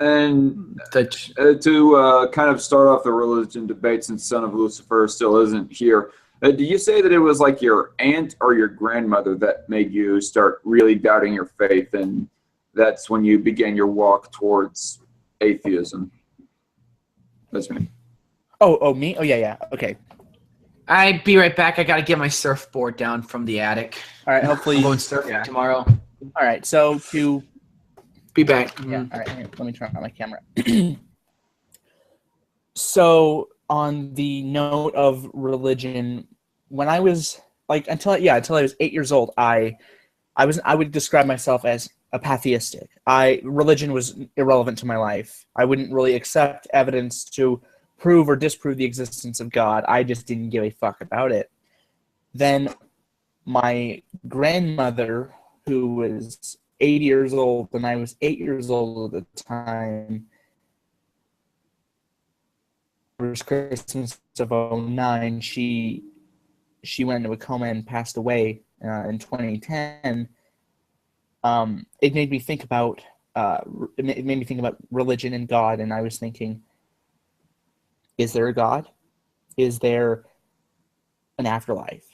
And That to kind of start off the religion debate, since Son of Lucifer still isn't here, do you say that it was like your aunt or your grandmother that made you start really doubting your faith, and that's when you began your walk towards atheism? That's me. Oh, me? Oh, yeah. Okay. I'd be right back. I gotta get my surfboard down from the attic. All right. Hopefully. I'm going surfing tomorrow. All right. So to Be back. yeah. All right. Here, let me turn on my camera. So on the note of religion, when I was until I was 8 years old, I would describe myself as a pantheistic. Religion was irrelevant to my life. I wouldn't really accept evidence to prove or disprove the existence of God. I just didn't give a fuck about it. Then my grandmother, who was 80 years old and I was 8 years old at the time, first Christmas of '09, she went into a coma and passed away in 2010. It made me think about religion and God, and I was thinking, is there a God? Is there an afterlife?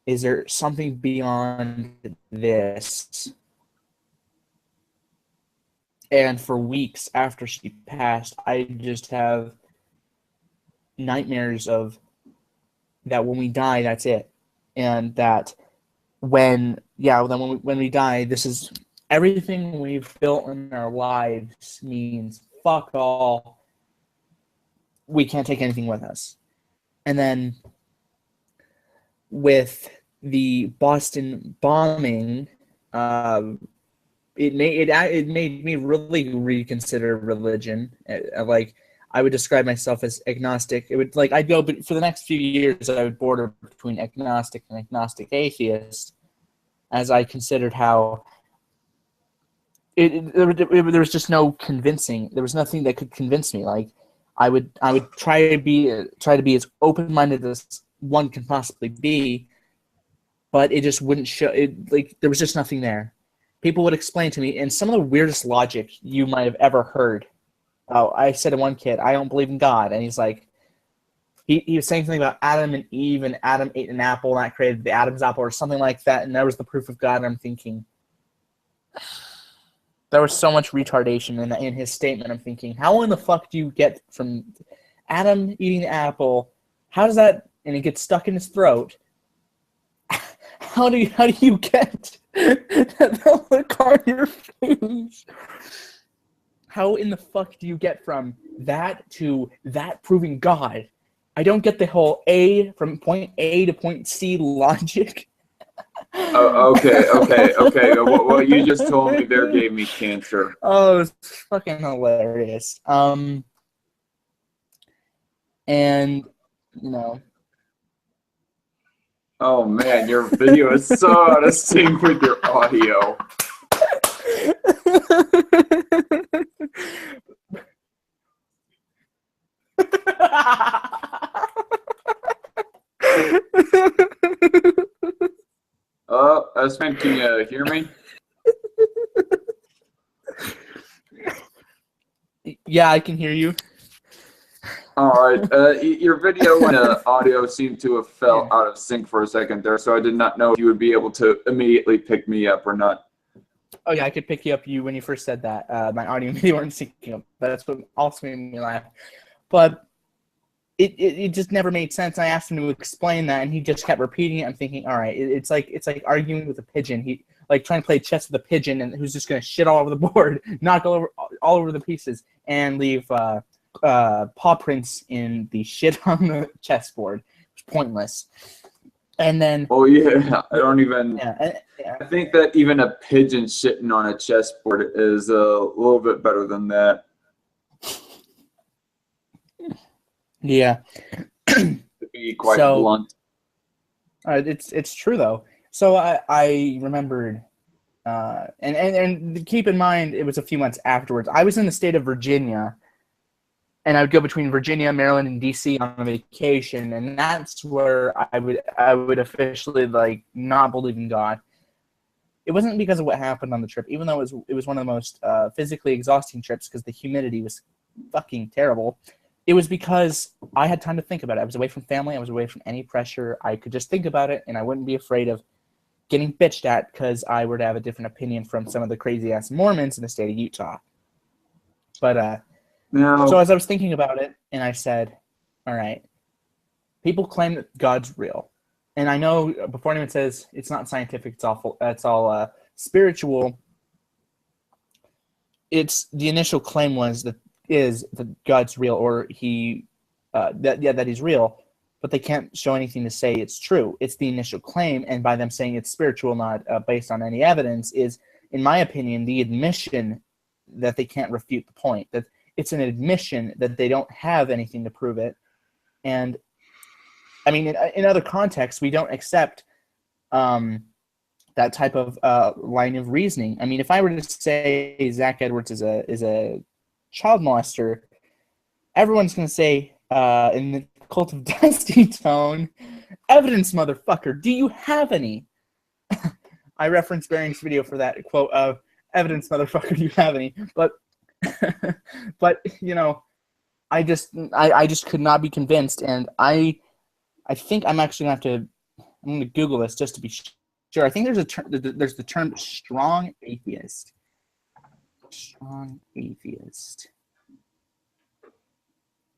Is there something beyond this? And for weeks after she passed, I just have nightmares of that when we die, that's it. And that when we die, this is everything we've built in our lives means fuck all. We can't take anything with us. And then with the Boston bombing, it made me really reconsider religion. I would describe myself as agnostic. It would I'd go, but for the next few years I would border between agnostic and agnostic atheist, as I considered how there was just no convincing. There was nothing that could convince me. I would try to be as open-minded as one can possibly be, but it just wouldn't show. There was just nothing there. People would explain to me, and some of the weirdest logic you might have ever heard. Oh, I said to one kid, I don't believe in God, and he's like, he was saying something about Adam and Eve, and Adam ate an apple, and that created the Adam's apple, or something like that, and that was the proof of God. And I'm thinking, there was so much retardation in his statement. I'm thinking, how in the fuck do you get from Adam eating the apple? How does that? And it gets stuck in his throat. How do you get the car in your face? How in the fuck do you get from that to that proving God? I don't get the whole from point A to point C logic. Oh, okay. What you just told me there gave me cancer. Oh, it's fucking hilarious. And Oh man, your video is so out of sync with your audio. Aspen, can you hear me? Yeah, I can hear you. All right. Your video and audio seemed to have fell out of sync for a second there, so I did not know if you would be able to immediately pick me up or not. Oh yeah, I could pick you up when you first said that. My audio and video weren't syncing up. That's what also made me laugh. But it just never made sense. I asked him to explain that, and he just kept repeating it. I'm thinking, all right, it's like arguing with a pigeon. He trying to play chess with a pigeon, and who's just gonna shit all over the board, knock all over the pieces, and leave paw prints in the shit on the chessboard. It's pointless. And then I don't even. I think that even a pigeon shitting on a chessboard is a little bit better than that. Yeah. To be quite blunt. It's true though. So I remembered, and keep in mind it was a few months afterwards. I was in the state of Virginia, and I would go between Virginia, Maryland, and DC on a vacation, and that's where I would officially not believe in God. it wasn't because of what happened on the trip, even though it was one of the most physically exhausting trips because the humidity was fucking terrible. It was because I had time to think about it. I was away from family. I was away from any pressure. I could just think about it, and I wouldn't be afraid of getting bitched at because I were to have a different opinion from some of the crazy-ass Mormons in the state of Utah. But so as I was thinking about it, and I said, all right, people claim that God's real. And I know before anyone says it's not scientific, it's all spiritual. It's the initial claim was that God's real, or that he's real, but they can't show anything to say it's true. It's the initial claim, and by them saying it's spiritual, not based on any evidence, is, in my opinion, the admission that they can't refute the point. That it's an admission that they don't have anything to prove it. And I mean, in other contexts, we don't accept that type of line of reasoning. I mean, if I were to say Zach Edwards is a child molester, everyone's going to say in the Cult of Dusty tone, evidence, motherfucker. Do you have any? I referenced Bering's video for that quote of evidence, motherfucker. Do you have any? But you know, I just could not be convinced, and I think I'm actually I'm going to Google this just to be sure. I think there's the term strong atheist. Strong atheist.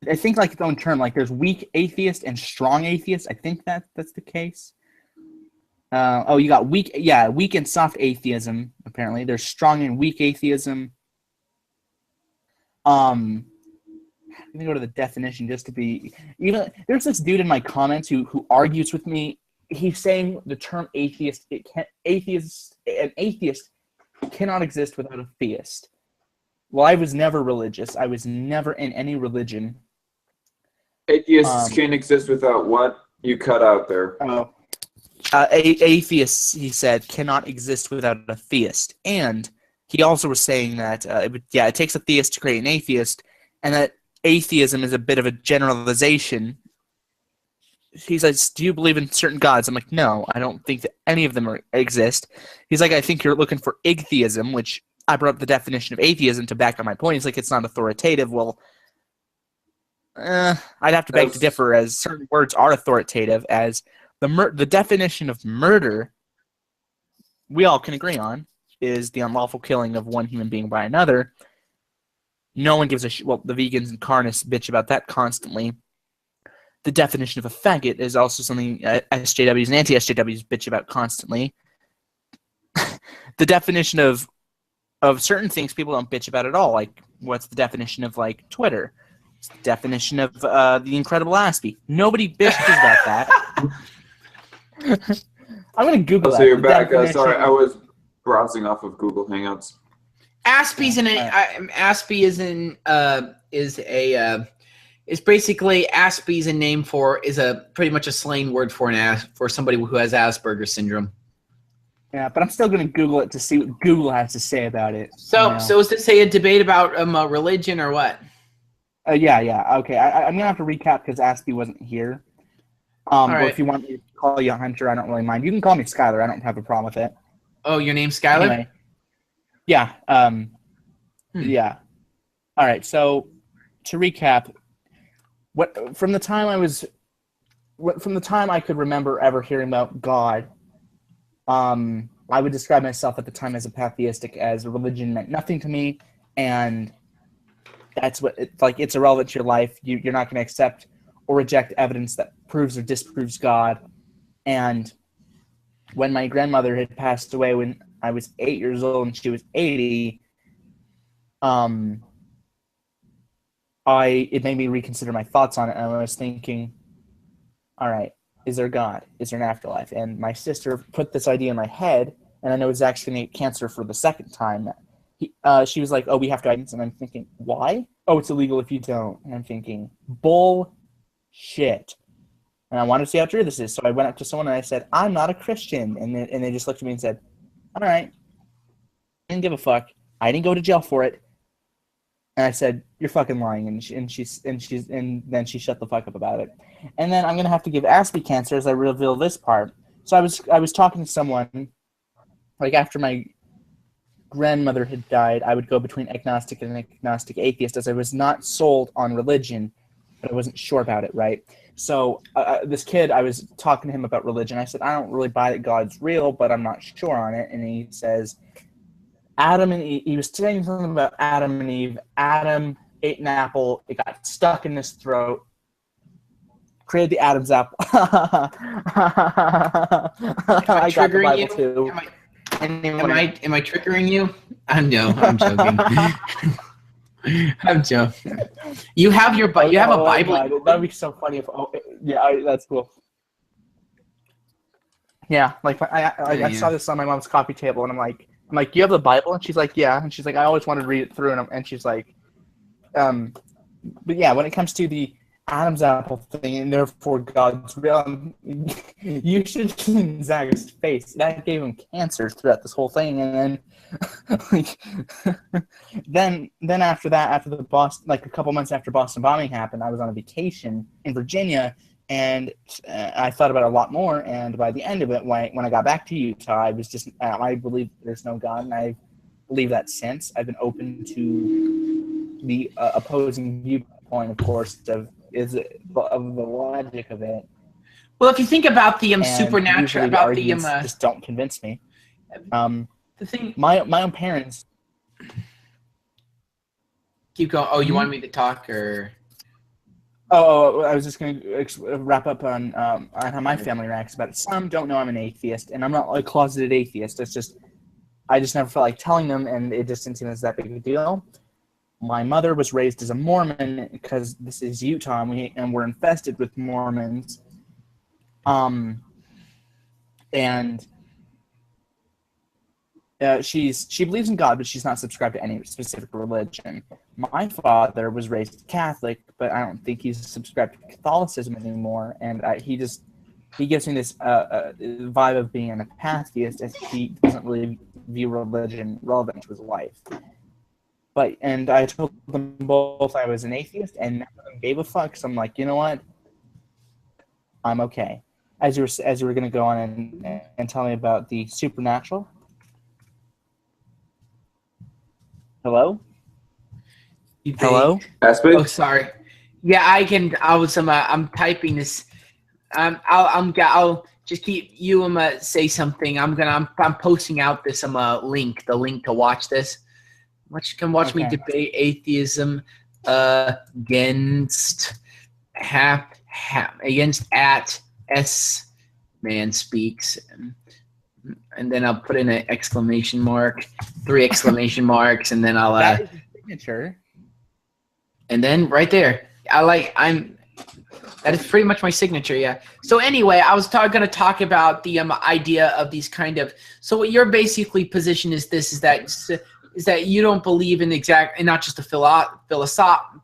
I think like its own term, like there's weak atheist and strong atheist. I think that's the case. You got weak and soft atheism. Apparently, there's strong and weak atheism. I'm gonna go to the definition just to be even. There's this dude in my comments who argues with me. He's saying the term atheist. An atheist cannot exist without a theist. Well, I was never religious. I was never in any religion. Atheists can't exist without what? You cut out there. Atheists, he said, cannot exist without a theist. And he also was saying that, it takes a theist to create an atheist, and that atheism is a bit of a generalization. He says, do you believe in certain gods? I'm like, no, I don't think that any of them exist. He's like, I think you're looking for igtheism, which I brought up the definition of atheism to back up my point. He's like, it's not authoritative. Well, I'd have to beg to differ, as certain words are authoritative, as the definition of murder, we all can agree on, is the unlawful killing of one human being by another. No one gives a shit. Well, the vegans and carnists bitch about that constantly. The definition of a faggot is also something SJWs and anti-SJWs bitch about constantly. The definition of certain things people don't bitch about at all. Like, what's the definition of, like, Twitter? It's the definition of the incredible Aspie. Nobody bitches about that. I'm going to Google that. So you're back. Sorry, I was browsing off of Google Hangouts. Aspie is basically Aspie's a name is a pretty much a slang word for somebody who has Asperger's syndrome. Yeah, but I'm still going to Google it to see what Google has to say about it. So is this a debate about religion or what? Yeah. Okay, I'm going to have to recap because Aspie wasn't here. Or if you want me to call you Hunter, I don't really mind. You can call me Skylar. I don't have a problem with it. Oh, your name's Skylar? Anyway, yeah. Yeah. All right, so to recap, from the time I could remember ever hearing about God, I would describe myself at the time as a pantheistic, as religion meant nothing to me, and that's what it's irrelevant to your life. You're not going to accept or reject evidence that proves or disproves God. And when my grandmother had passed away when I was 8 years old and she was 80, it made me reconsider my thoughts on it. And I was thinking, all right, is there God? Is there an afterlife? And my sister put this idea in my head, and I know Zach's going to get cancer for the second time. She was like, oh, we have guidance. And I'm thinking, why? Oh, it's illegal if you don't. And I'm thinking, bullshit. And I wanted to see how true this is. So I went up to someone and I said, I'm not a Christian. And they just looked at me and said, all right. I didn't give a fuck. I didn't go to jail for it. And I said, you're fucking lying. And then she shut the fuck up about it. And then I'm going to have to give Aspie cancer as I reveal this part. So I was talking to someone like after my grandmother had died, I would go between agnostic and agnostic atheist, as I was not sold on religion, but I wasn't sure about it, right? So this kid, I was talking to him about religion. I said, I don't really buy that God's real, but I'm not sure on it. And he says, Adam and Eve, he was saying something about Adam and Eve. Adam ate an apple, it got stuck in his throat, created the Adam's apple. I got the Bible too. Am I triggering you? I'm joking. I'm joking. You have a Bible. God, that'd be so funny if. That's cool. Yeah, like I saw this on my mom's coffee table, and I'm like, you have the Bible? And she's like, yeah. And she's like, I always wanted to read it through, and she's like, but yeah, when it comes to the Adam's apple thing, and therefore God's real, you should see Zach's face. That gave him cancer throughout this whole thing, and then, like, then after that, after the Boston, like a couple months after Boston bombing happened, I was on a vacation in Virginia, and I thought about it a lot more. And by the end of it, when I got back to Utah, I was just I believe there's no God, and I believe that since I've been open to the opposing viewpoint, of course, of the logic of it. Well, if you think about the supernatural, about the just don't convince me. The thing, my own parents. Keep going. Oh, you wanted me to talk, or? Oh, I was just going to wrap up on how my family reacts about it. Some don't know I'm an atheist, and I'm not a closeted atheist. It's just I just never felt like telling them, and it just didn't seem as that big a deal. My mother was raised as a Mormon because this is Utah, and we're infested with Mormons. And she believes in God, but she's not subscribed to any specific religion. My father was raised Catholic, but I don't think he's subscribed to Catholicism anymore. And he gives me this vibe of being an atheist, as he doesn't really view religion relevant to his life. And I told them both I was an atheist, and none of them gave a fuck. So I'm like, you know what? I'm okay. As you were going to go on and tell me about the supernatural. Hello. Hello. Aspie? Oh, sorry. Yeah, I can. I'm typing this. I'll just keep you say something. I'm posting out this link, the link to watch this. You can watch me debate atheism against at S Man Speaks, and then I'll put in an exclamation mark, 3 exclamation marks, and then I'll that is your signature. And then right there, that is pretty much my signature, yeah. So anyway, I was going to talk about the idea of these kind of. So what your basically position is that you don't believe in exact, and not just the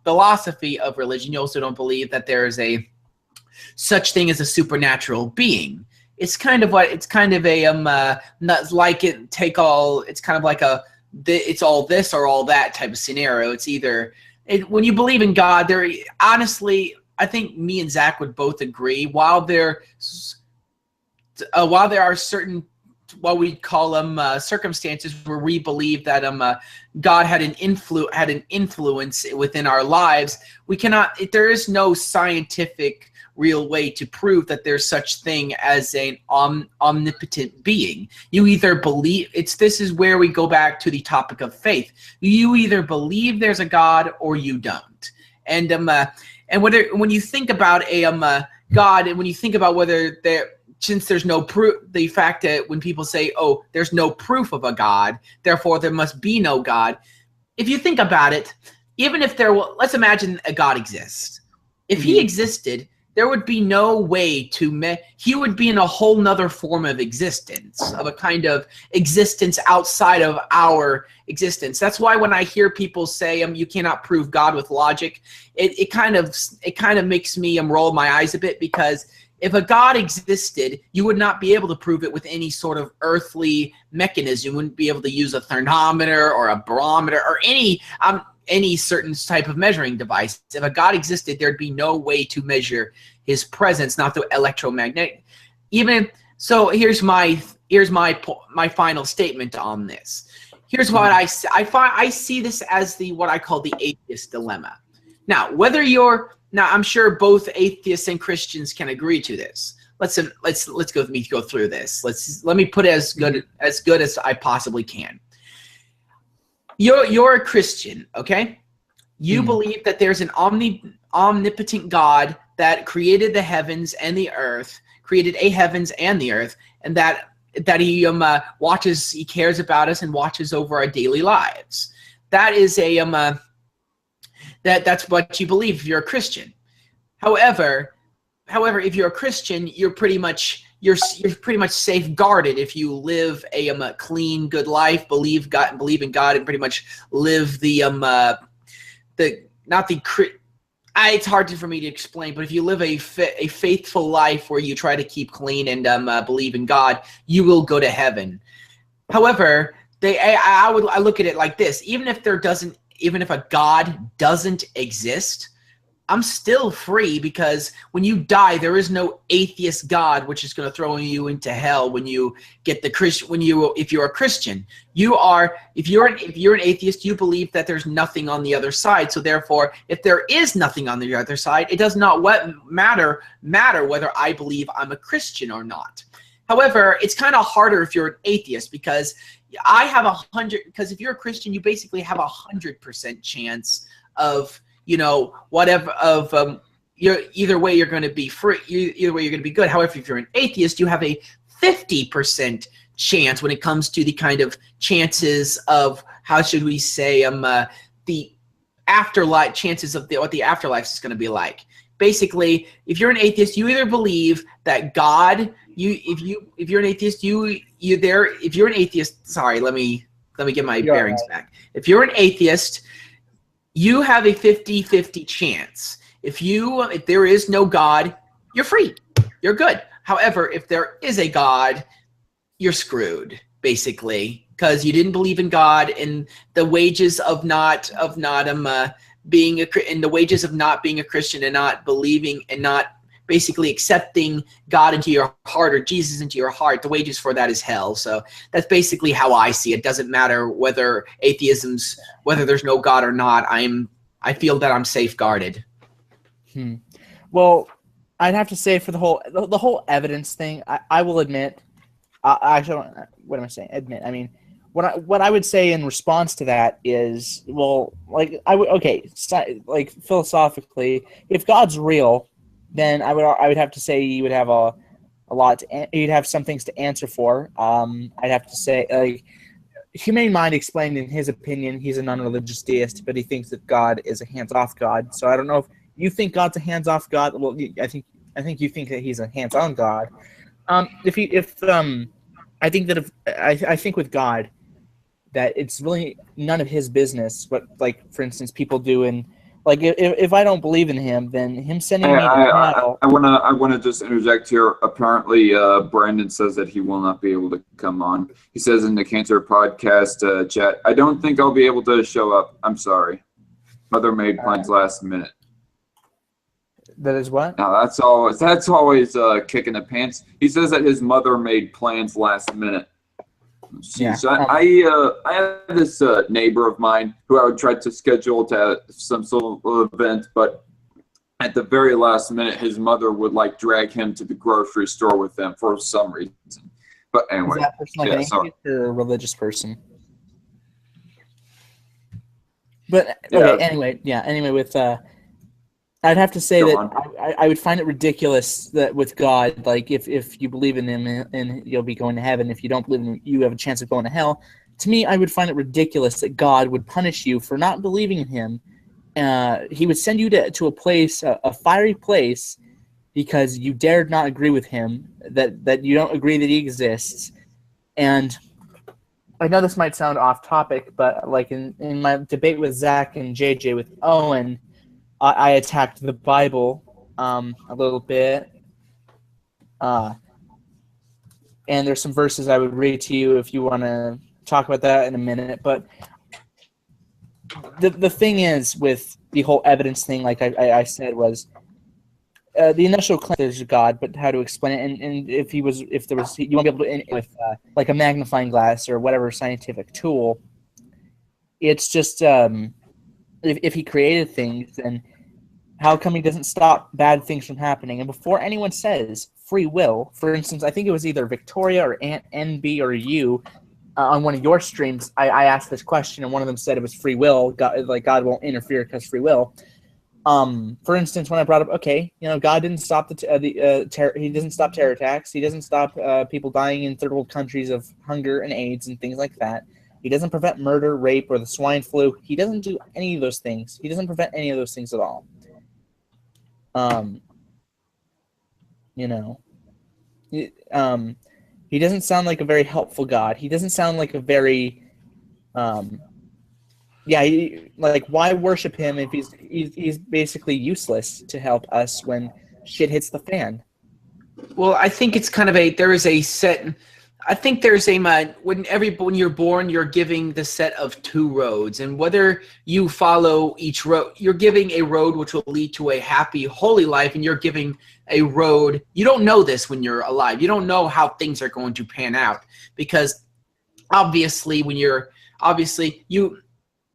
philosophy of religion. You also don't believe that there is a such thing as a supernatural being. It's kind of a it's kind of like it's all this or all that type of scenario. It's either when you believe in God, honestly, I think me and Zach would both agree. While there are certain, what we call them circumstances where we believe that God had an influence within our lives, there is no scientific real way to prove that there's such thing as an omnipotent being. You either believe this is where we go back to the topic of faith. You either believe there's a God or you don't. And when you think about a God, and when you think about whether since there's no proof, the fact that when people say, oh, there's no proof of a God, therefore there must be no God. If you think about it, even if let's imagine a God exists. If he existed, there would be no way he would be in a whole nother form of existence, of a kind of existence outside of our existence. That's why when I hear people say you cannot prove God with logic, it kind of makes me roll my eyes a bit, because if a God existed, you would not be able to prove it with any sort of earthly mechanism. You wouldn't be able to use a thermometer or a barometer or any certain type of measuring device. If a God existed, there'd be no way to measure his presence, not through electromagnetic. Even So here's my final statement on this. Here's what I see this as what I call the atheist dilemma. Now, I'm sure both atheists and Christians can agree to this. Let's go through this. Let me put it as good as I possibly can. You're a Christian, okay? You believe that there's an omnipotent God that created the heavens and the earth, and that he cares about us and watches over our daily lives. That is that's what you believe if you're a Christian. However, if you're a Christian, you're pretty much safeguarded if you live a clean, good life, believe in God, and pretty much live it's hard for me to explain, but if you live a faithful life where you try to keep clean and believe in God, you will go to heaven. However, I look at it like this: even if a God doesn't exist, I'm still free, because when you die, there is no atheist God which is going to throw you into hell when you get the Christian. If you're a Christian, if you're an atheist, you believe that there's nothing on the other side. So therefore, if there is nothing on the other side, it does not matter whether I believe I'm a Christian or not. However, it's kind of harder if you're an atheist, because because if you're a Christian, you basically have 100% chance of either way you're going to be free. Either way you're going to be good. However, if you're an atheist, you have a 50% chance when it comes to the kind of chances of, how should we say, the afterlife, chances of what the afterlife is going to be like. Basically, if you're an atheist, you either believe that God. If you're an atheist, if you're an atheist. Sorry, let me get my bearings back. If you're an atheist, you have a 50-50 chance. If there is no God, you're free. You're good. However, if there is a God, you're screwed, basically, because you didn't believe in God, and the wages of not being a Christian and not believing and not basically accepting God into your heart or Jesus into your heart, the wages for that is hell. So that's basically how I see it. Doesn't matter whether there's no God or not. I feel that I'm safeguarded. Well, I'd have to say, for the whole evidence thing, I will admit. What am I saying? Admit. I mean, what I would say in response to that is, well, like like philosophically, if God's real, then I would have to say you would have a lot. You'd have some things to answer for. I'd have to say, like, Humane Mind explained in his opinion, he's a non-religious deist, but he thinks that God is a hands-off God. So I don't know if you think God's a hands-off God. Well, I think you think that he's a hands-on God. I think with God that it's really none of his business what, like, for instance, people do in. Like, if I don't believe in him, then him sending me to hell. I wanna just interject here. Apparently, Brandon says that he will not be able to come on. He says in the Cancer Podcast chat, "I don't think I'll be able to show up. I'm sorry. Mother made plans last minute." That is what? Now that's always kicking the pants. He says that his mother made plans last minute. Yeah. So I have this neighbor of mine who I would try to schedule to have some sort of event, but at the very last minute, his mother would like drag him to the grocery store with them for some reason. But anyway, is that person like an atheist or a religious person? But okay, anyway, with I'd have to say I would find it ridiculous that with God, like, if you believe in him and you'll be going to heaven, if you don't believe in him, you have a chance of going to hell. To me, I would find it ridiculous that God would punish you for not believing in him. He would send you to a place, a fiery place, because you dared not agree with him, that you don't agree that he exists. And I know this might sound off topic, but like in my debate with Zach and JJ with Owen, I attacked the Bible a little bit. And there's some verses I would read to you if you want to talk about that in a minute. But the thing is with the whole evidence thing, like I said, was the initial claim there's God, but how to explain it, and if there was, you won't be able to with like a magnifying glass or whatever scientific tool. It's just if he created things, then how come he doesn't stop bad things from happening? And before anyone says free will, for instance, I think it was either Victoria or Aunt NB or you on one of your streams, I asked this question, and one of them said it was free will. God won't interfere because free will. For instance, when I brought up, okay, God didn't stop he doesn't stop terror attacks. He doesn't stop people dying in third world countries of hunger and AIDS and things like that. He doesn't prevent murder, rape, or the swine flu. He doesn't do any of those things. He doesn't prevent any of those things at all. He doesn't sound like a very helpful God. He doesn't sound like a very, why worship him if he's basically useless to help us when shit hits the fan? Well, I think it's kind of when you're born, you're giving the set of two roads, and whether you follow each road, you're giving a road which will lead to a happy, holy life, and you're giving a road. You don't know this when you're alive. You don't know how things are going to pan out, because obviously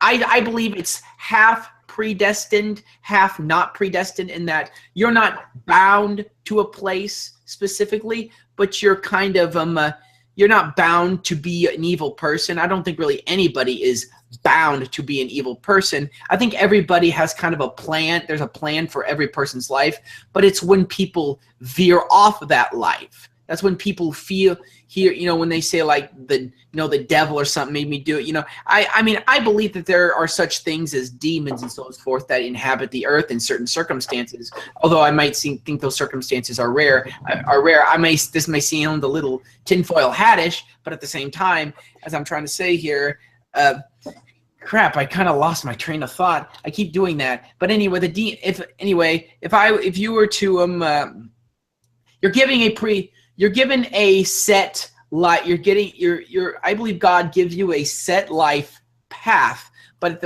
I believe it's half predestined, half not predestined, in that you're not bound to a place specifically, but you're kind of you're not bound to be an evil person. I don't think really anybody is bound to be an evil person. I think everybody has kind of a plan. There's a plan for every person's life, but it's when people veer off of that life. That's when people when they say like the devil or something made me do it. I believe that there are such things as demons and so forth that inhabit the earth in certain circumstances. Although I might think those circumstances are rare. This may seem a little tinfoil hattish, but at the same time, as I'm trying to say here, crap, I kind of lost my train of thought. I keep doing that. But anyway, if you were to you're given a set life. I believe God gives you a set life path, but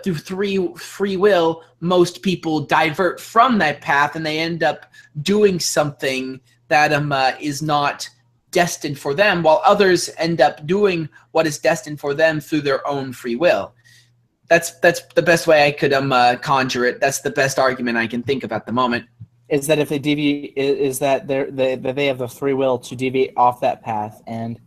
through free will, most people divert from that path and they end up doing something that is not destined for them, while others end up doing what is destined for them through their own free will. That's the best way I could conjure it. That's the best argument I can think of at the moment. Is that if they deviate, is that they have the free will to deviate off that path, and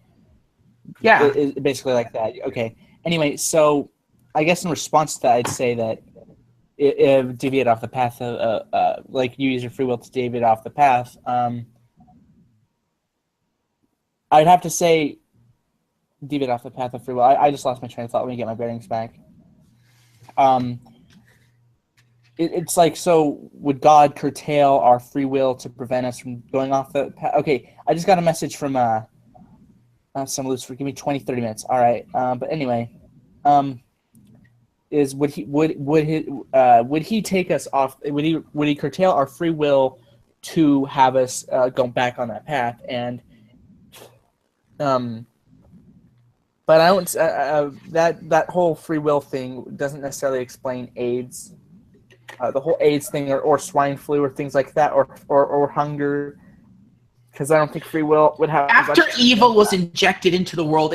it's basically like that. Okay. Anyway, so I guess in response to that, I'd say that it deviate off the path like you use your free will to deviate off the path. I'd have to say deviate off the path of free will. I just lost my train of thought. Let me get my bearings back. It's like, so would God curtail our free will to prevent us from going off the path? Okay, I just got a message from some Lucifer. Give me 20, 30 minutes. All right. But anyway, would he take us off? Would he curtail our free will to have us go back on that path? And but I don't. That whole free will thing doesn't necessarily explain AIDS. The whole AIDS thing, or swine flu, or things like that, or hunger, because I don't think free will would have. After evil was injected into the world,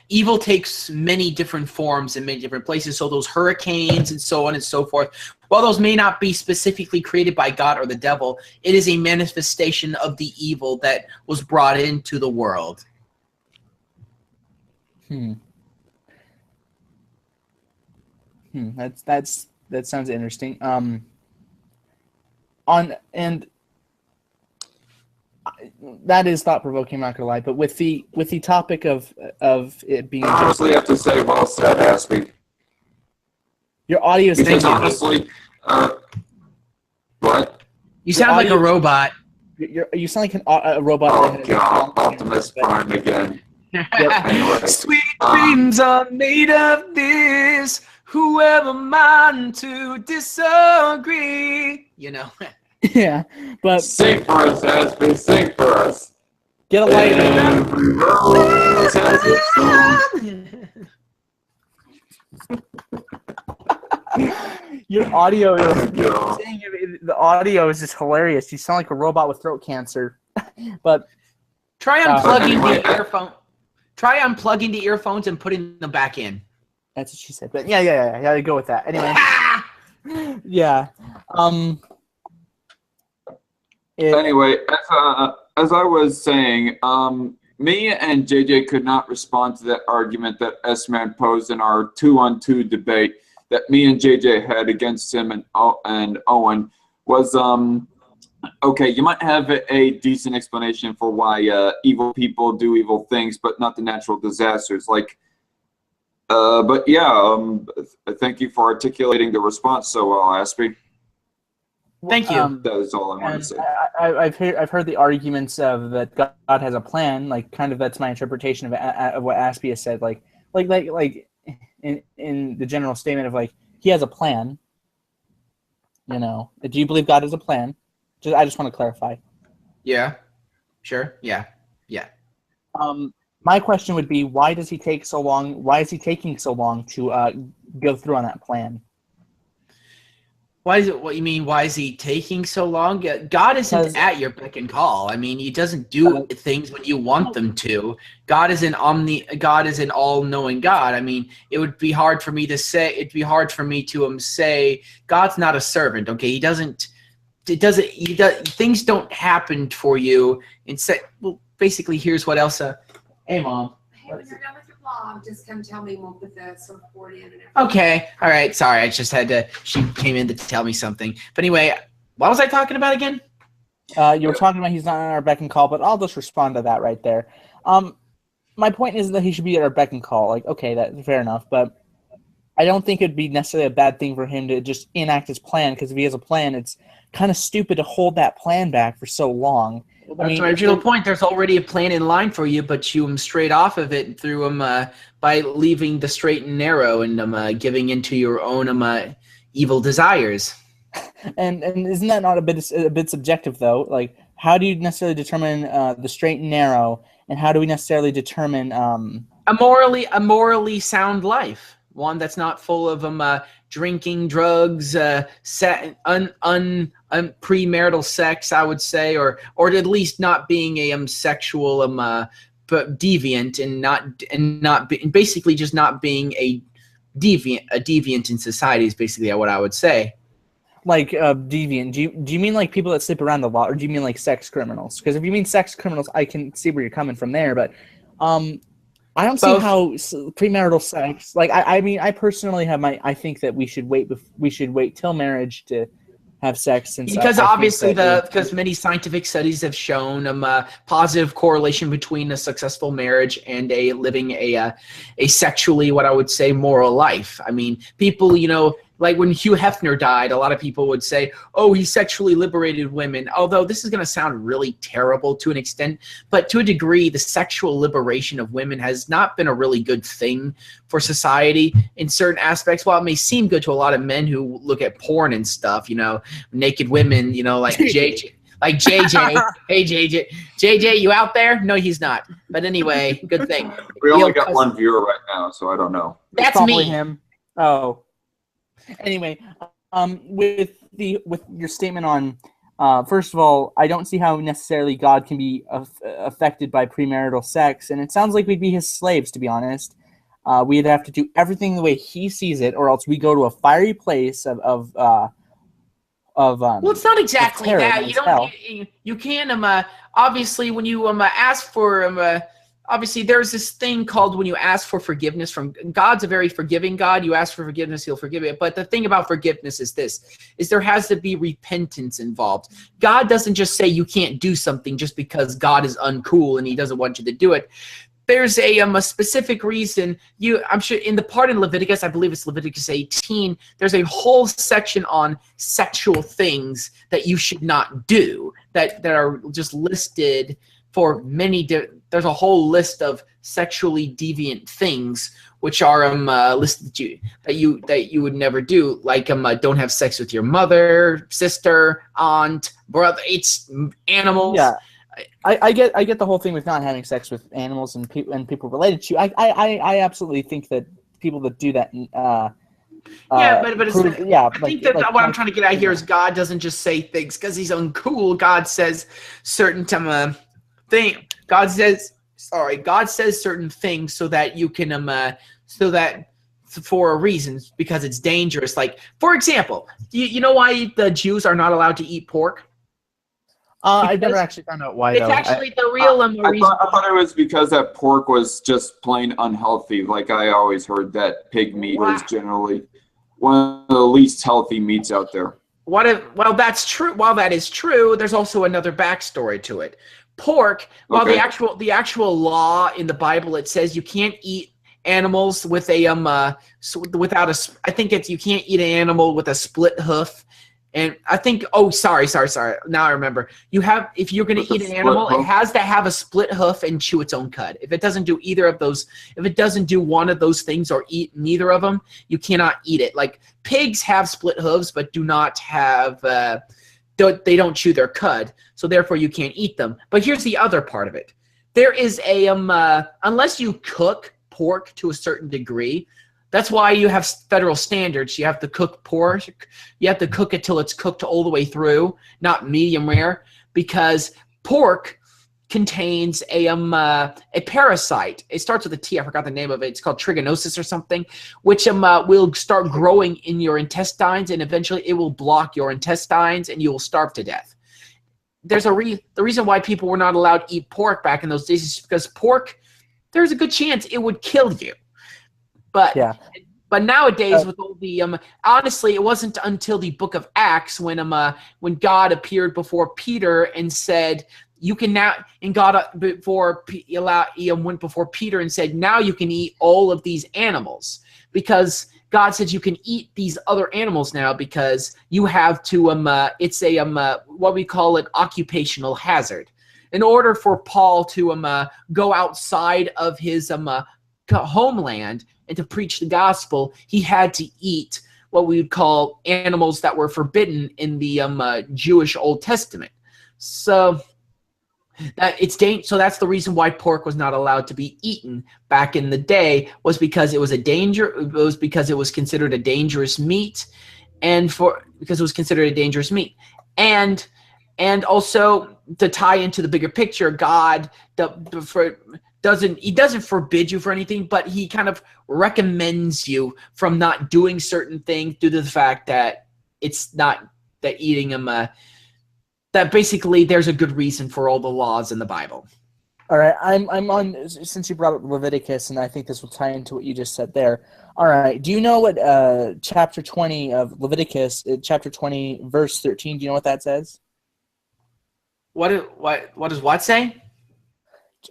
evil takes many different forms in many different places. So those hurricanes and so on and so forth, while those may not be specifically created by God or the devil, it is a manifestation of the evil that was brought into the world. That sounds interesting. That is thought provoking. I'm not gonna lie, but with the topic of it being, I honestly have to say, well said, Aspie. Your audio is because honestly, what? You sound like a robot. You sound like a robot. Oh God, Optimus Prime again. Anyway. Sweet dreams are made of this. Whoever mind to disagree, Yeah, but sing for us, Aspie. Sing for us. Get a lighter. Your audio is the audio is just hilarious. You sound like a robot with throat cancer. But try unplugging the earphone. Try unplugging the earphones and putting them back in. That's what she said. But yeah, go with that. Anyway. Yeah. Anyway, as I was saying, me and JJ could not respond to that argument that S-Man posed in our 2-on-2 debate that me and JJ had against him and Owen was, okay, you might have a decent explanation for why evil people do evil things, but not the natural disasters. Like, but yeah, thank you for articulating the response so well, Aspie. Thank you. That is all I wanted to say. I've heard the arguments of that God has a plan. Like, kind of that's my interpretation of what Aspie has said. Like in the general statement of like he has a plan. You know, do you believe God has a plan? I just want to clarify. Yeah. Sure. Yeah. My question would be, why does he take so long? Why is he taking so long to go through on that plan? Why is it? What you mean? Why is he taking so long? God isn't at your beck and call. I mean, he doesn't do things when you want them to. God is an all-knowing God. I mean, it would be hard for me to say. It'd be hard for me to say God's not a servant. Okay, he doesn't. It doesn't. Things don't happen for you. Well, basically, here's what Elsa. Hey, Mom. Hey, when you're done with your vlog, just come tell me. We'll put the support in and everything. Okay. All right. Sorry. I just had to. She came in to tell me something. But anyway, what was I talking about again? You were talking about he's not on our beck and call, but I'll just respond to that right there. My point is that he should be at our beck and call. Like, okay, that's fair enough, but I don't think it'd be necessarily a bad thing for him to just enact his plan, because if he has a plan, it's kind of stupid to hold that plan back for so long. Well, that's my original point. There's already a plan in line for you, but you straight off of it through by leaving the straight and narrow and giving into your own evil desires. And isn't that not a bit subjective though? Like, how do you necessarily determine the straight and narrow, and how do we necessarily determine a morally sound life? One that's not full of drinking, drugs, premarital sex, I would say, or at least not being a sexual deviant and basically just not being a deviant in society is basically what I would say. Like deviant, do you mean like people that sleep around a lot, or do you mean like sex criminals? Because if you mean sex criminals, I can see where you're coming from there, but I don't see how premarital sex. Like, I mean, I personally have I think that we should wait till marriage to have sex, because obviously because many scientific studies have shown a positive correlation between a successful marriage and living a sexually, what I would say, moral life. I mean, people, like when Hugh Hefner died, a lot of people would say, oh, he sexually liberated women. Although this is going to sound really terrible to an extent, but to a degree, the sexual liberation of women has not been a really good thing for society in certain aspects. While it may seem good to a lot of men who look at porn and stuff, naked women, like JJ. Like JJ. Hey, JJ, you out there? No, he's not. But anyway, good thing. We only got one viewer right now, so I don't know. That's probably me. Him. Oh. Anyway, with your statement on, first of all, I don't see how necessarily God can be affected by premarital sex, and it sounds like we'd be his slaves, to be honest. We'd have to do everything the way he sees it, or else we go to a fiery place of well, it's not exactly that. You can obviously when you ask for obviously there's this thing called when you ask for forgiveness from God's a very forgiving God. You ask for forgiveness, he'll forgive it. But the thing about forgiveness is there has to be repentance involved. God doesn't just say you can't do something just because God is uncool and he doesn't want you to do it. There's a specific reason. I'm sure in the part in Leviticus, I believe it's Leviticus 18, there's a whole section on sexual things that you should not do that are just listed for many. There's a whole list of sexually deviant things which are listed that you would never do, like don't have sex with your mother, sister, aunt, brother. It's animals. Yeah. I get the whole thing with not having sex with animals and people related to you. I absolutely think that people that do that Yeah, but it's yeah. I think that what I'm trying to get at here is God doesn't just say things because he's uncool. God says certain thing. God says certain things so that you can so that for a reason, because it's dangerous. Like, for example, you know why the Jews are not allowed to eat pork? I've never actually found out why, It's though. actually the real reason. I thought it was because that pork was just plain unhealthy. Like I always heard that pig meat was generally one of the least healthy meats out there. Well, that's true. While that is true, there's also another backstory to it. Pork, while the actual law in the Bible, it says you can't eat animals with a without a. I think it's you can't eat an animal with a split hoof. And I think, sorry. Now I remember. If you're going to eat an animal, it has to have a split hoof and chew its own cud. If it doesn't do either of those, if it doesn't do one of those things or eat neither of them, you cannot eat it. Like pigs have split hooves, but do not have, they don't chew their cud. So therefore you can't eat them. But here's the other part of it. There is unless you cook pork to a certain degree, that's why you have federal standards. You have to cook pork. You have to cook it till it's cooked all the way through, not medium rare, because pork contains a parasite. It starts with a T. I forgot the name of it. It's called trigonosis or something, which will start growing in your intestines, and eventually it will block your intestines, and you will starve to death. There's the reason why people were not allowed to eat pork back in those days is because pork, there's a good chance it would kill you. But nowadays with all the honestly, it wasn't until the book of Acts when God appeared before Peter and said, you can now, and God went before Peter and said, now you can eat all of these animals, because God said you can eat these other animals now because you have to it's a what we call an occupational hazard. In order for Paul to go outside of his homeland and to preach the gospel, he had to eat what we would call animals that were forbidden in the Jewish Old Testament. So so that's the reason why pork was not allowed to be eaten back in the day, was because it was because it was considered a dangerous meat, and also to tie into the bigger picture, God doesn't forbid you for anything, but he kind of recommends you from not doing certain things due to the fact that it's not that eating them that basically there's a good reason for all the laws in the Bible. All right, I'm on, since you brought up Leviticus, and I think this will tie into what you just said there. All right, do you know what chapter 20 of Leviticus, chapter 20, verse 13, do you know what that says? What does what say?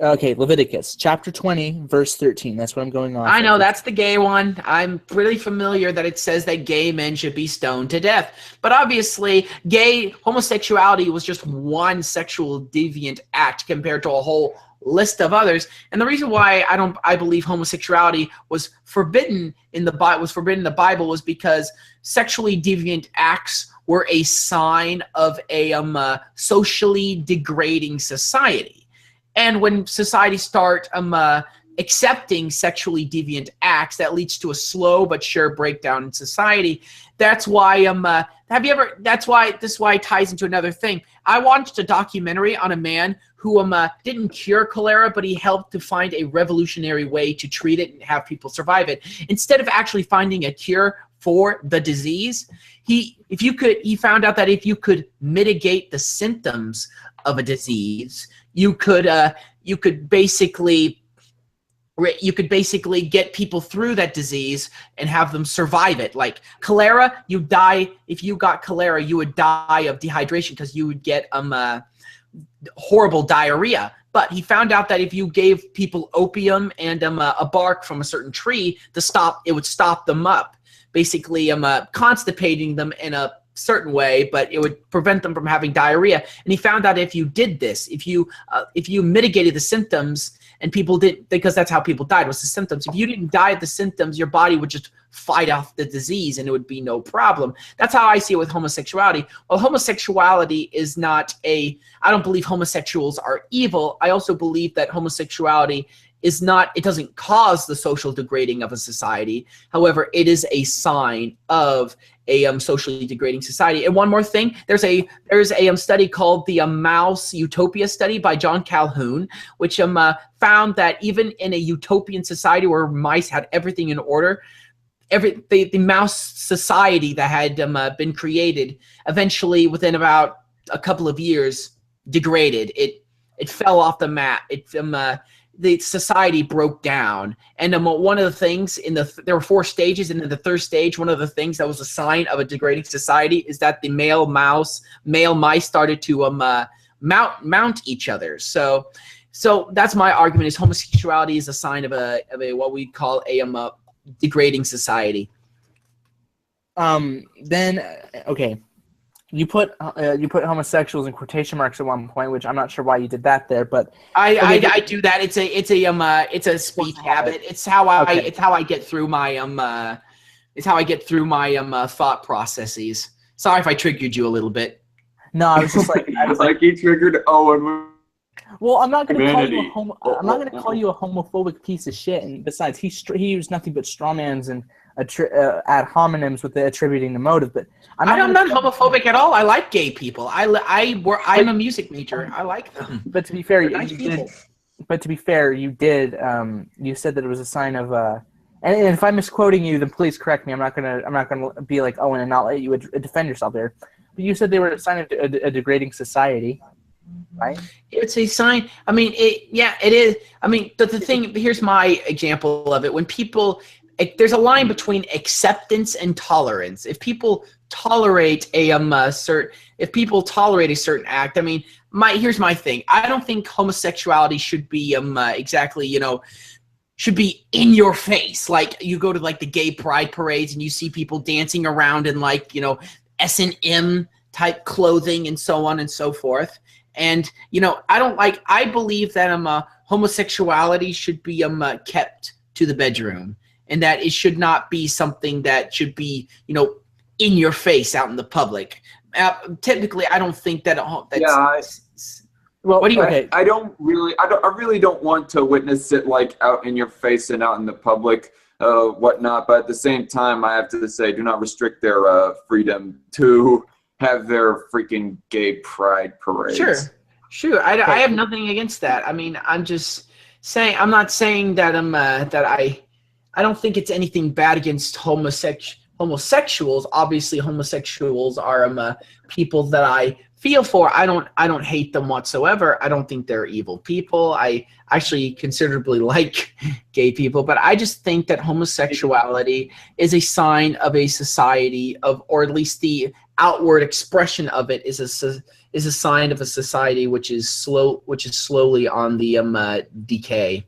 Okay, Leviticus, chapter 20, verse 13. That's what I'm going on. I know, that's the gay one. I'm pretty familiar that it says that gay men should be stoned to death. But obviously, homosexuality was just one sexual deviant act compared to a whole list of others. And the reason why I believe homosexuality was forbidden in the Bible was because sexually deviant acts were a sign of a socially degrading society. And when society start accepting sexually deviant acts, that leads to a slow but sure breakdown in society. That's why this is why it ties into another thing. I watched a documentary on a man who didn't cure cholera, but he helped to find a revolutionary way to treat it and have people survive it. Instead of actually finding a cure for the disease, he found out that if you could mitigate the symptoms of a disease, you could basically get people through that disease and have them survive it. Like cholera, if you got cholera, you would die of dehydration because you would get horrible diarrhea. But he found out that if you gave people opium and a bark from a certain tree it would stop them up, basically constipating them in a certain way, but it would prevent them from having diarrhea. And he found out if you did this, if you mitigated the symptoms, and people did, because that's how people died, was the symptoms. If you didn't die of the symptoms, your body would just fight off the disease and it would be no problem. That's how I see it with homosexuality. Well, homosexuality is not I don't believe homosexuals are evil. I also believe that homosexuality it doesn't cause the social degrading of a society. However, it is a sign of a socially degrading society. And one more thing, there's a study called the Mouse Utopia study by John Calhoun, which found that even in a utopian society where mice had everything in order, the mouse society that had been created eventually within about a couple of years degraded. It fell off the map. The society broke down. And one of the things there were 4 stages, and in the 3rd stage, one of the things that was a sign of a degrading society is that the male mice started to mount each other. So that's my argument: is homosexuality is a sign of a what we call a degrading society. Okay. You put homosexuals in quotation marks at one point, which I'm not sure why you did that there, but I do that. It's a speech habit. It's how I get through my thought processes. Sorry if I triggered you a little bit. No, I was just like he triggered Owen. Well, I'm not going to call you I'm not going to call you a homophobic piece of shit. And besides, he used nothing but strawmans and ad hominems with the attributing the motive. But I'm not homophobic at all. I like gay people. I'm a music major. I like them. But to be fair, nice people. you did. You said that it was a sign of. And if I'm misquoting you, then please correct me. I'm not gonna be like Owen and not let you defend yourself there. But you said they were a sign of a degrading society. Right? It's a sign. I mean, it is. I mean, the thing. Here's my example of it. When people, there's a line between acceptance and tolerance. If people tolerate a certain act, I mean, here's my thing. I don't think homosexuality should be exactly should be in your face. Like you go to like the gay pride parades and you see people dancing around in like S&M type clothing and so on and so forth. And I believe that homosexuality should be kept to the bedroom, and that it should not be something that should be in your face out in the public. Typically, I don't think that. Well, what do you? Okay. I really don't want to witness it like out in your face and out in the public, whatnot. But at the same time, I have to say, do not restrict their freedom to have their freaking gay pride parades. Sure. I have nothing against that. I mean, I'm just saying. I'm not saying that that I don't think it's anything bad against homosexuals. Obviously, homosexuals are people that I feel for. I don't hate them whatsoever. I don't think they're evil people. I actually considerably like gay people, but I just think that homosexuality is a sign of a society or at least the outward expression of it is a sign of a society which is slowly on the decay.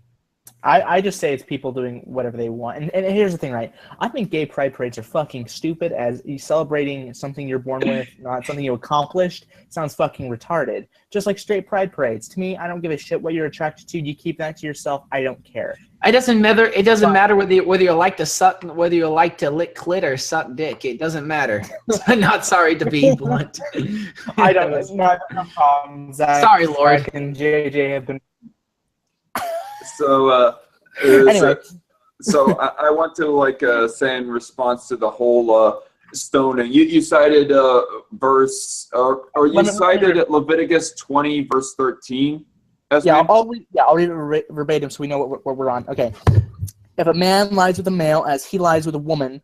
I just say it's people doing whatever they want. And here's the thing, right? I think gay pride parades are fucking stupid, as you celebrating something you're born with, not something you accomplished. It sounds fucking retarded. Just like straight pride parades. To me, I don't give a shit what you're attracted to. You keep that to yourself. I don't care. It doesn't matter. It doesn't matter whether you like to lick clit or suck dick. It doesn't matter. I'm not sorry to be blunt. I don't know. No problems. Sorry, Lord. And JJ have been. So, Anyway. so I want to say in response to the whole stoning. You cited verse, or you cited Leviticus 20 verse 13. I'll read it verbatim so we know what we're on. Okay. If a man lies with a male as he lies with a woman,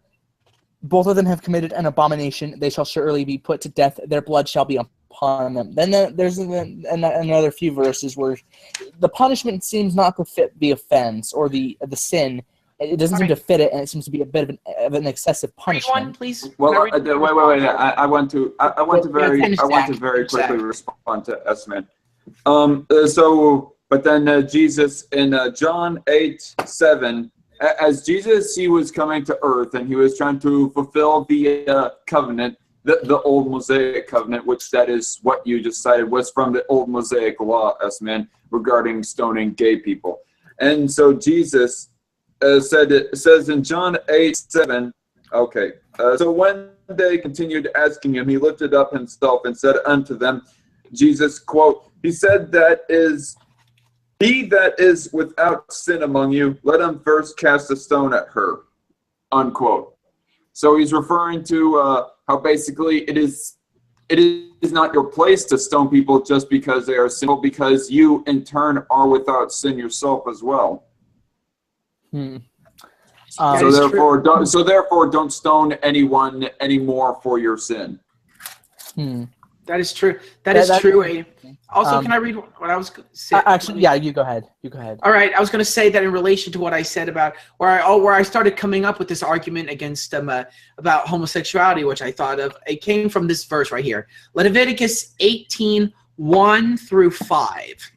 both of them have committed an abomination. They shall surely be put to death. Their blood shall be upon them. Then there's another few verses where the punishment seems not to fit the offense or the sin. It doesn't seem to fit it, and it seems to be a bit of an excessive punishment. One, please. Well, wait. I want to very quickly respond to S-Man. But then Jesus in John 8:7, as Jesus, he was coming to earth and he was trying to fulfill the covenant, the old Mosaic covenant, which that is what you just cited, was from the old Mosaic law, S-Man, regarding stoning gay people. And so Jesus says in John 8:7, okay, so when they continued asking him, he lifted up himself and said unto them, Jesus, quote, he said, that is He that is without sin among you, let him first cast a stone at her, unquote. So he's referring to how basically it is not your place to stone people just because they are sinful, because you in turn are without sin yourself as well. So therefore, don't stone anyone anymore for your sin. That is true. That is true. Also, can I read what I was saying? Actually, yeah, you go ahead. All right, I was going to say that in relation to what I said about where I started coming up with this argument against about homosexuality, which I thought of. It came from this verse right here, Leviticus 18:1-5.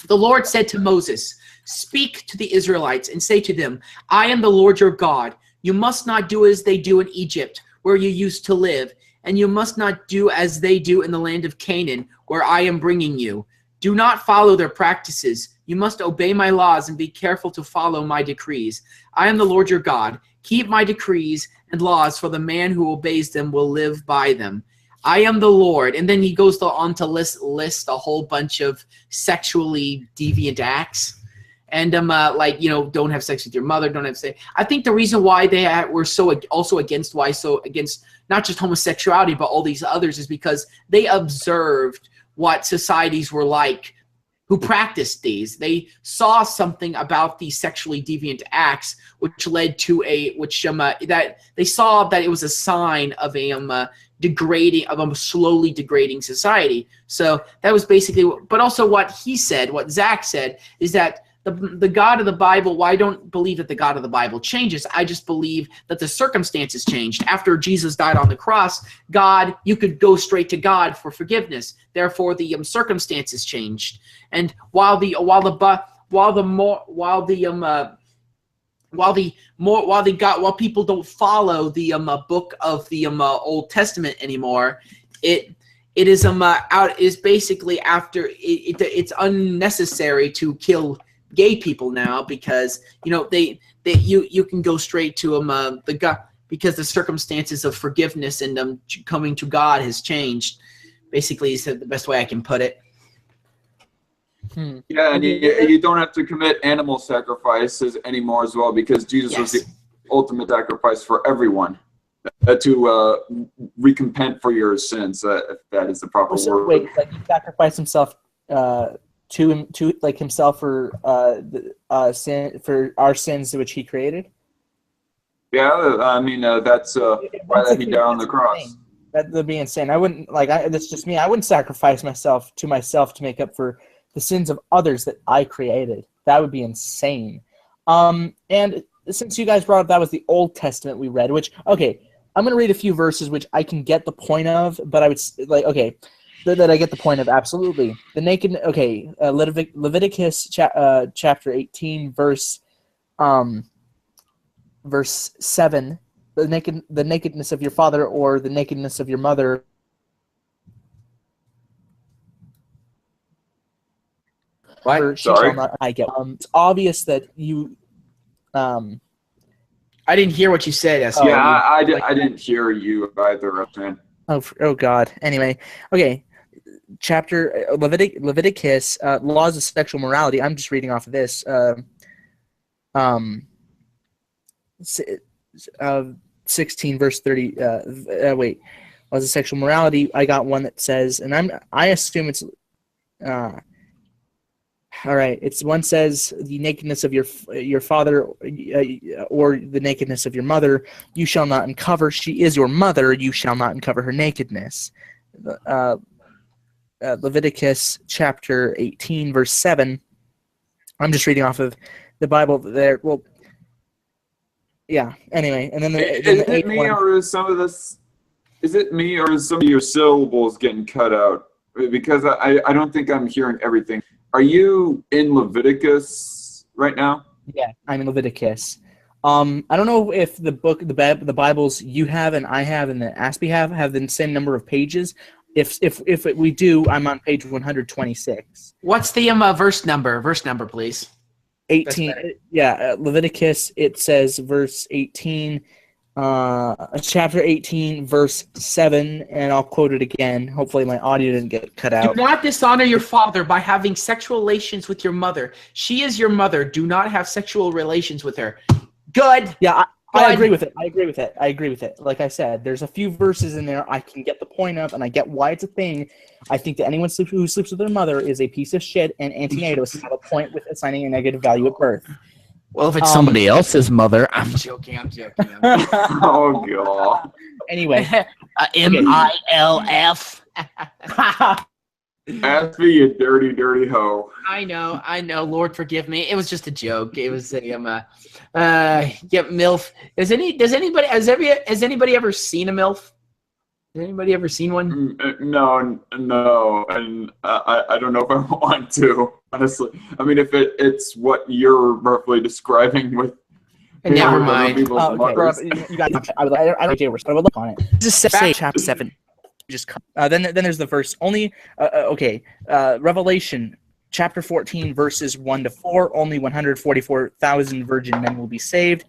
The Lord said to Moses, "Speak to the Israelites and say to them, I am the Lord your God. You must not do as they do in Egypt, where you used to live, and you must not do as they do in the land of Canaan, where I am bringing you. Do not follow their practices. You must obey my laws and be careful to follow my decrees. I am the Lord your God. Keep my decrees and laws, for the man who obeys them will live by them. I am the Lord." And then he goes on to list a whole bunch of sexually deviant acts. And don't have sex with your mother, don't have sex. I think the reason why they were also against not just homosexuality, but all these others, is because they observed what societies were like who practiced these. They saw something about these sexually deviant acts, which led to that they saw that it was a sign of a slowly degrading society. So that was basically. But also, what Zach said, is that the God of the Bible, well, I don't believe that the God of the Bible changes. I just believe that the circumstances changed. After Jesus died on the cross, you could go straight to God for forgiveness. Therefore, the circumstances changed. And while people don't follow the book of the Old Testament anymore, it's basically after it's unnecessary to kill gay people now, because you can go straight to the God, because the circumstances of forgiveness and coming to God has changed. Basically, is the best way I can put it. Yeah, and you don't have to commit animal sacrifices anymore as well, because Jesus was the ultimate sacrifice for everyone to recompense for your sins. If that is the proper word. Wait, like he sacrificed himself to like himself for sin, for our sins which he created. Yeah, I mean that's why he died on the cross. That'd be insane. I wouldn't that's just me. I wouldn't sacrifice myself to make up for the sins of others that I created. That would be insane. And since you guys brought up that was the Old Testament we read, which I'm going to read a few verses which I can get the point of, but I would that I get the point of, absolutely. The naked, Leviticus chapter 18, verse 7, the nakedness of your father or the nakedness of your mother. What? Sorry. It's obvious that you. I didn't hear what you said. Aspie. Yeah, I didn't hear you either, man. Oh God. Anyway, okay. Chapter Leviticus, laws of sexual morality. I'm just reading off of this. 16 verse 30. Laws of sexual morality. I got one that says, and I assume it's. All right. It's one says the nakedness of your father or the nakedness of your mother you shall not uncover. She is your mother. You shall not uncover her nakedness. Leviticus chapter 18 verse 7. I'm just reading off of the Bible there. Well, yeah. Anyway, and then is it me or is some of this? Is it me or is some of your syllables getting cut out? Because I don't think I'm hearing everything. Are you in Leviticus right now? Yeah, I'm in Leviticus. I don't know if the Bibles you have and I have and the Aspie have the same number of pages. If we do, I'm on page 126. What's the verse number? Verse number, please. 18. Yeah, Leviticus. It says verse 18. chapter 18, verse 7, and I'll quote it again. Hopefully my audio didn't get cut out. Do not dishonor your father by having sexual relations with your mother. She is your mother. Do not have sexual relations with her. Good. Yeah, I Good. agree with it. I agree with it. Like I said, there's a few verses in there I can get the point of, and I get why it's a thing. I think that anyone who sleeps with their mother is a piece of shit, and anti-natives have a point with assigning a negative value at birth. Well, if it's somebody else's mother, I'm joking. Oh god. Anyway, MILF. Aspie, you dirty, dirty hoe. I know. Lord forgive me. It was just a joke. It was a MILF. Has anybody ever seen a MILF? Has anybody ever seen one? No, and I don't know if I want to, honestly. I mean, if it's what you're roughly describing with. Never mind. you guys, I don't care, but I would look on it. Just say chapter 7. Then there's the verse. Revelation chapter 14, verses 1 to 4. Only 144,000 virgin men will be saved.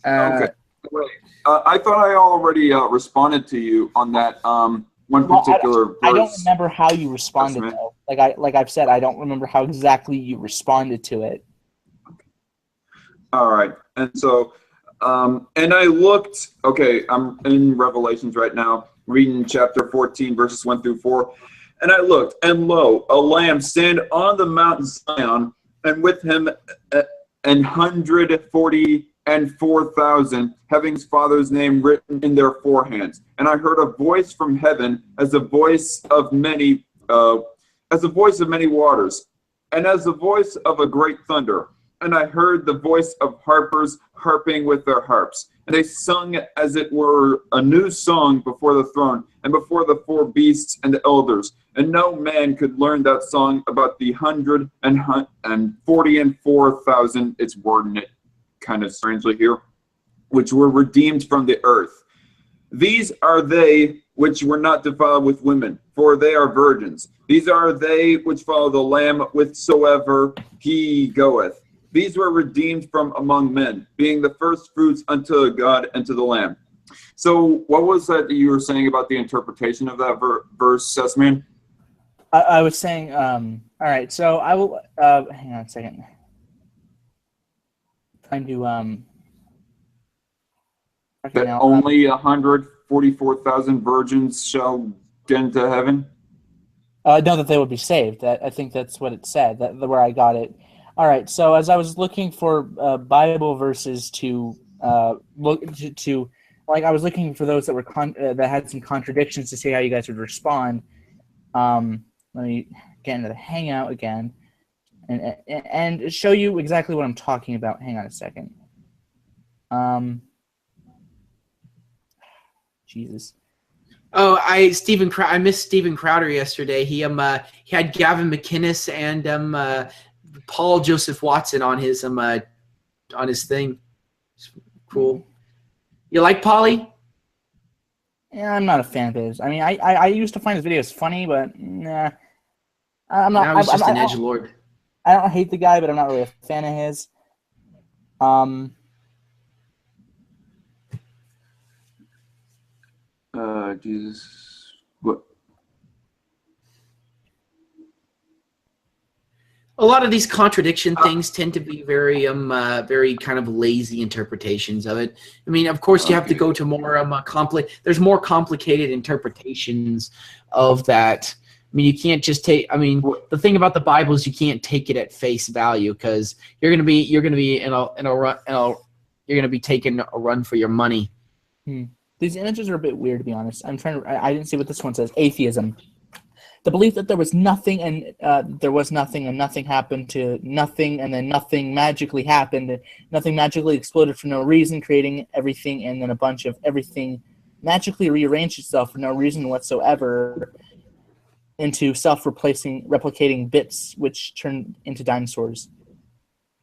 Okay. Wait. I thought I already responded to you on that one particular verse. I don't remember how you responded, though. Like I've said, I don't remember how exactly you responded to it. All right. And so, and I looked, okay, I'm in Revelations right now, reading chapter 14, verses 1 through 4. And I looked, and lo, a lamb stand on the Mount Zion, and with him 144,000, having his father's name written in their foreheads. And I heard a voice from heaven as the voice of many waters, and as the voice of a great thunder. And I heard the voice of harpers harping with their harps. And they sung as it were a new song before the throne and before the 4 beasts and the elders. And no man could learn that song about the 144,000, it's wording it kind of strangely here, which were redeemed from the earth. These are they which were not defiled with women, for they are virgins. These are they which follow the Lamb whithersoever he goeth. These were redeemed from among men, being the first fruits unto God and to the Lamb. So what was that you were saying about the interpretation of that verse, Sesman? I was saying, all right, so I will, hang on a second. Trying to, that only 144,000 virgins shall get into heaven? No, that they would be saved. I think that's what it said, where I got it. All right, so as I was looking for Bible verses to look to, like I was looking for those that were that had some contradictions to see how you guys would respond. Let me get into the Hangout again and show you exactly what I'm talking about. Hang on a second. Jesus. Oh, I missed Steven Crowder yesterday. He had Gavin McInnes and Paul Joseph Watson on his thing. It's cool. You like Paulie? Yeah, I'm not a fan of his. I mean, I used to find his videos funny, but nah, I'm not. Now he's just an edgelord. I don't hate the guy, but I'm not really a fan of his. Jesus. What? A lot of these contradiction things tend to be very very kind of lazy interpretations of it. I mean, of course, you have to go to more there's more complicated interpretations of that. I mean, you can't just take. I mean, the thing about the Bible is you can't take it at face value because you're gonna be taking a run for your money. These images are a bit weird, to be honest. I didn't see what this one says. Atheism. The belief that there was nothing and there was nothing and nothing happened to nothing and then nothing magically happened and nothing magically exploded for no reason, creating everything, and then a bunch of everything magically rearranged itself for no reason whatsoever into replicating bits which turned into dinosaurs.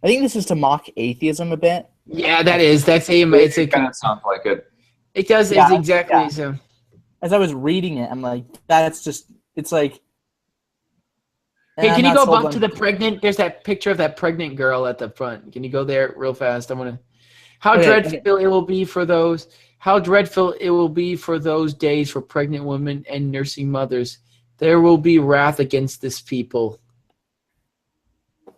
I think this is to mock atheism a bit. Yeah, that is. That's a. It kind of sounds like it. It does. Yeah, it's exactly so. As I was reading it, I'm like, that's just. It's like. Hey, can you go back to the pregnant? There's that picture of that pregnant girl at the front. Can you go there real fast? I want to. How Okay, dreadful it will be for those. How dreadful it will be for those days for pregnant women and nursing mothers. There will be wrath against this people.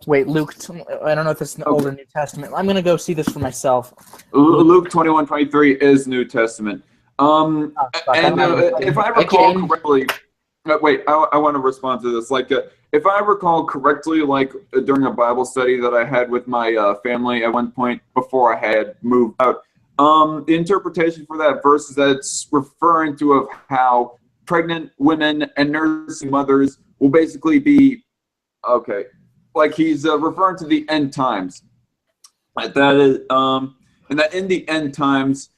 Wait, Luke. I don't know if it's in the Old or New Testament. I'm gonna go see this for myself. Luke 21:23 is New Testament. Oh, fuck, I And don't have it. if I recall Again. correctly, wait, I want to respond to this. Like, if I recall correctly, like during a Bible study that I had with my family at one point before I had moved out, the interpretation for that verse is that it's referring to of how pregnant women and nursing mothers will basically be, okay, like he's referring to the end times. Like that is, and that in the end times,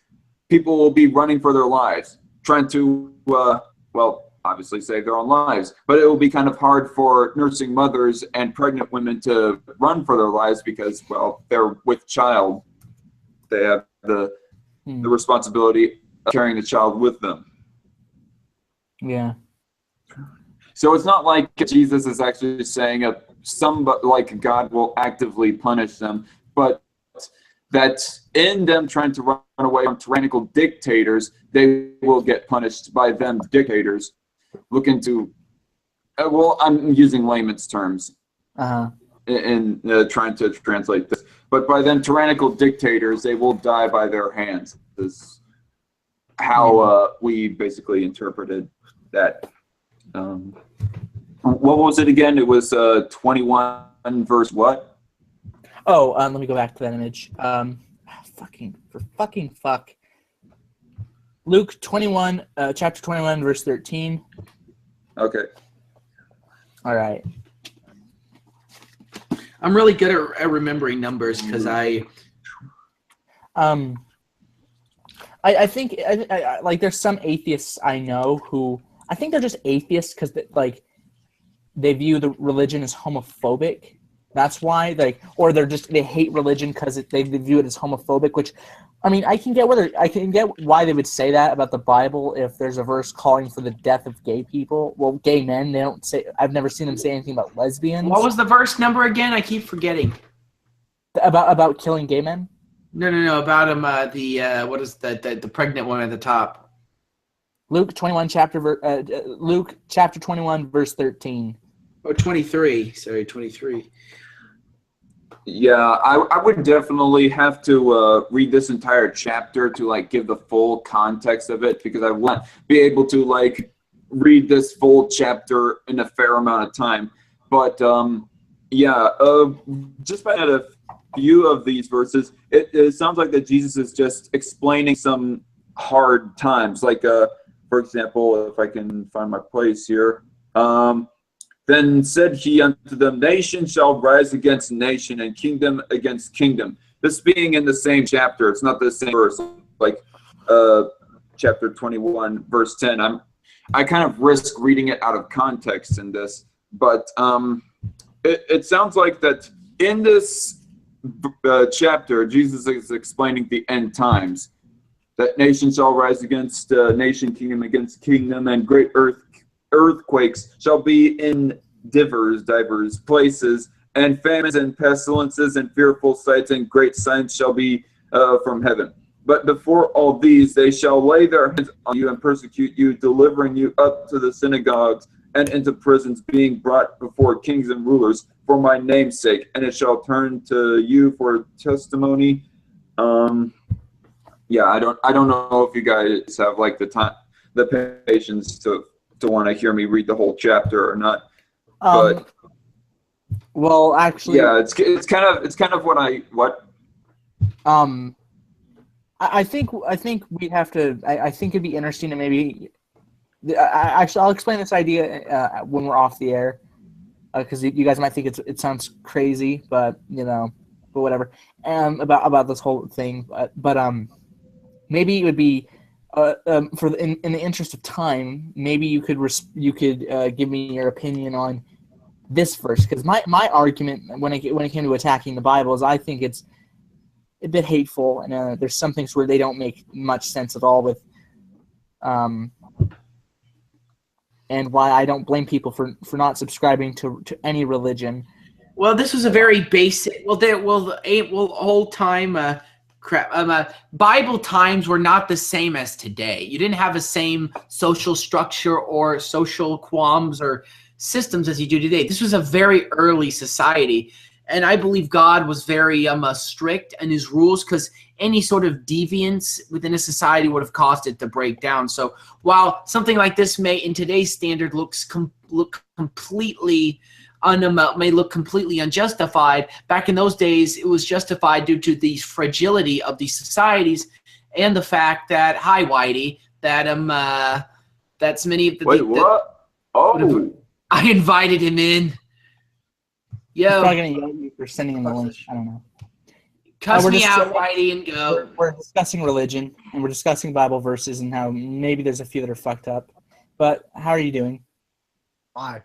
people will be running for their lives, trying to, well, obviously save their own lives. But it will be kind of hard for nursing mothers and pregnant women to run for their lives because, well, they're with child. They have the responsibility of carrying the child with them. Yeah. So it's not like Jesus is actually saying like God will actively punish them, but that in them trying to run away from tyrannical dictators, they will get punished by them dictators. Look into, well, I'm using layman's terms in trying to translate this, but by them tyrannical dictators, they will die by their hands. Is how we basically interpreted that. What was it again? It was 21 verse what? Oh, let me go back to that image. Fuck. Luke 21, chapter 21, verse 13. Okay. All right. I'm really good at remembering numbers because I think like there's some atheists I know who I think they're just atheists because they view the religion as homophobic. That's why or they hate religion because they view it as homophobic. Which, I mean, I can get why they would say that about the Bible if there's a verse calling for the death of gay people. Well, gay men, they don't say. I've never seen them say anything about lesbians. What was the verse number again? I keep forgetting. About killing gay men? No. About him. What is the pregnant one at the top? Luke 21 Luke chapter 21 verse 13. Oh, 23. Sorry, 23. Yeah, I would definitely have to read this entire chapter to give the full context of it because I want to be able to read this full chapter in a fair amount of time. But just by a few of these verses, it sounds like that Jesus is just explaining some hard times. For example, if I can find my place here. Then said he unto them, nation shall rise against nation, and kingdom against kingdom. This being in the same chapter, it's not the same verse, chapter 21, verse 10. I kind of risk reading it out of context in this, but it sounds like that in this chapter, Jesus is explaining the end times. That nation shall rise against nation, kingdom against kingdom, and great earthquakes shall be in divers places, and famines and pestilences and fearful sights and great signs shall be from heaven. But before all these they shall lay their hands on you and persecute you, delivering you up to the synagogues and into prisons, being brought before kings and rulers for my name's sake, and it shall turn to you for testimony. Yeah, I don't know if you guys have the patience to want to hear me read the whole chapter or not. But well, actually, yeah, it's kind of what. I think we'd have to. I think it'd be interesting to maybe. Actually, I'll explain this idea when we're off the air, because you guys might think it sounds crazy, but but whatever. About this whole thing, but maybe it would be in the interest of time, maybe you could give me your opinion on this verse, because my argument when it came to attacking the Bible is I think it's a bit hateful, and there's some things where they don't make much sense at all with, and why I don't blame people for not subscribing to any religion. Well, this was a very basic. Old time Bible times were not the same as today. You didn't have the same social structure or social qualms or systems as you do today. This was a very early society, and I believe God was very strict in his rules, because any sort of deviance within a society would have caused it to break down. So while something like this may, in today's standard, look completely may look completely unjustified, back in those days it was justified due to the fragility of these societies and the fact that, hi Whitey, that that's many of the Wait, what? Oh, I invited him in. He's Yo, probably gonna yell at you for sending him the link. I don't know. cuss we're me just- out, Whitey, and go. We're discussing religion and we're discussing Bible verses and how maybe there's a few that are fucked up. But how are you doing? Hi.